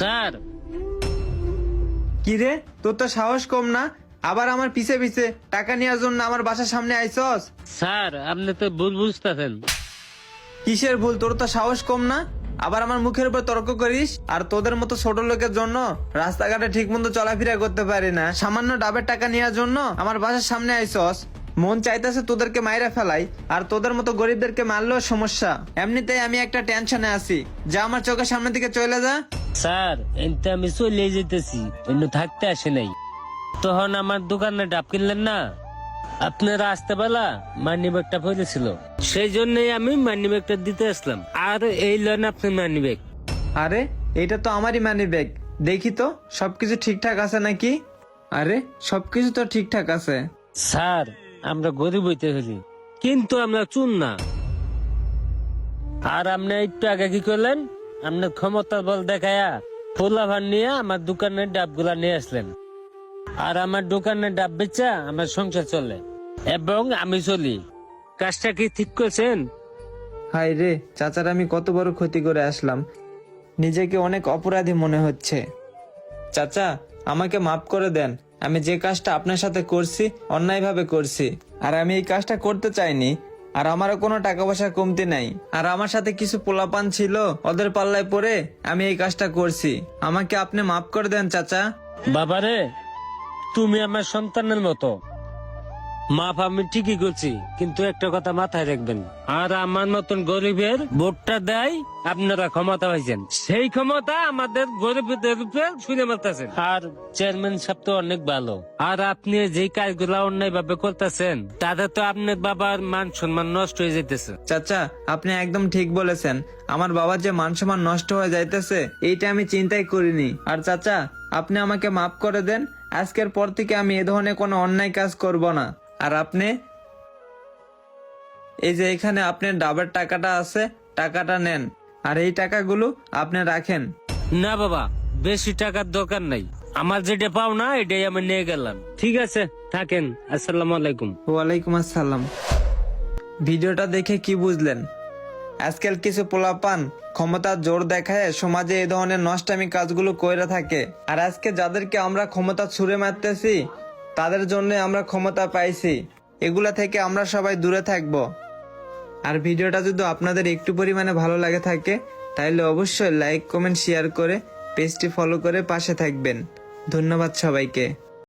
Sir. কি রে, তোর তো সাহস কম না? আবার আমার পিছে পিছে টাকা নেওয়ার জন্য আমার বাসার সামনে আইছস? স্যার আপনি তো ভুল বুঝতেছেন। কিসের ভুল? তোর তো সাহস কম না? আবার আমার মুখের উপর তর্ক করিস? আর তোদের মতো ছোট লোকের জন্য রাস্তাঘাটে ঠিক মতো চলাফেরা করতে পারি না, সামান্য ডাবের টাকা নেওয়ার জন্য আমার বাসার সামনে আইছস। মন চাইতেছে তোদেরকে মাইরা ফেলাই, আর তোদের মতো গরিবদেরকে মারলেও সমস্যা। এমনিতেই আমি একটা টেনশনে আছি, যা আমার চোখের সামনে থেকে চলে যা। স্যার এনতে আমি চলে যেতেছি, অন্য থাকতে আসে নাই। তখন আমার দোকানে ডাব কিনলেন না, আপনারা আসতে বেলা মানি ব্যাগটা পড়েছিল, সেই জন্যই আমি মানি ব্যাগটা দিতে আসলাম। আর এই লোন আপনি মানি ব্যাগ। আরে এটা তো আমারই মানি ব্যাগ, দেখি তো সবকিছু ঠিকঠাক আছে নাকি। আরে সবকিছু তো ঠিকঠাক আছে। স্যার আমরা গরিব হইতে হইলি, কিন্তু আমরা চুন না। আর আপনি একটু আগে কি করলেন? আপনার ক্ষমতার বল দেখায়া পোলাভান নিয়ে আমার দোকানের ডাবগুলা নিয়ে আসলেন। আর আমার দোকানের ডাব বেচা আমার সংসার চলে এবং আমি চলি। কাজটা কি ঠিক করছেন? হাই রে চাচার, আমি কত বড় ক্ষতি করে আসলাম, নিজেকে অনেক অপরাধী মনে হচ্ছে। চাচা আমাকে মাফ করে দেন, আমি যে কাজটা আপনার সাথে করছি অন্যায়ভাবে করছি, আর আমি এই কাজটা করতে চাইনি। আর আমারও কোনো টাকা পয়সা কমতি নাই, আর আমার সাথে কিছু পোলাপান ছিল, ওদের পাল্লায় পড়ে আমি এই কাজটা করছি। আমাকে আপনি মাফ করে দেন চাচা। বাবারে, তুমি আমার সন্তানের মতো। মাপ আমি ঠিকই করছি, কিন্তু একটা কথা মাথায় রাখবেন, আর আমার মতন গরিবের ভোটটা দেয় আপনারা ক্ষমতা পাইছেন, সেই ক্ষমতা আমাদের গরিবদের উপরে শুনে মারতেছেন। আর চেয়ারম্যান সাহেব তো অনেক ভালো, আর আপনি যে কাজগুলা অন্যায় ভাবে করতেছেন তাতে তো আপনার বাবার মান সম্মান নষ্ট হয়ে যাইতেছে। চাচা আপনি একদম ঠিক বলেছেন, আমার বাবার যে মান সম্মান নষ্ট হয়ে যাইতেছে এইটা আমি চিন্তাই করিনি। আর চাচা আপনি আমাকে মাফ করে দেন, আজকের পর থেকে আমি এ ধরনের কোনো অন্যায় কাজ করব না। আর আপনি এই যে এখানে আপনার ডাবের টাকাটা আছে, টাকাটা নেন, আর এই টাকাগুলো আপনি রাখেন। না বাবা, বেশি টাকার দরকার নাই, আমার যেটা পাও না এটাই আমি নিয়ে গেলাম। ঠিক আছে, থাকেন। আসসালামু আলাইকুম। ওয়ালাইকুম আসসালাম। ভিডিওটা দেখে কি বুঝলেন? আজকাল কিছু পোলাপান ক্ষমতার জোর দেখায় সমাজে এই ধরনের নষ্টামি কাজগুলো কইরা থাকে, আর আজকে যাদেরকে আমরা ক্ষমতা ছুঁড়ে মারতেছি তাদের জন্য আমরা ক্ষমতা পাইছি। এগুলা থেকে আমরা সবাই দূরে থাকব। আর ভিডিওটা যদি আপনাদের একটু পরিমাণে ভালো লাগে থাকে তাহলে অবশ্যই লাইক কমেন্ট শেয়ার করে পেজটি ফলো করে পাশে থাকবেন। ধন্যবাদ সবাইকে।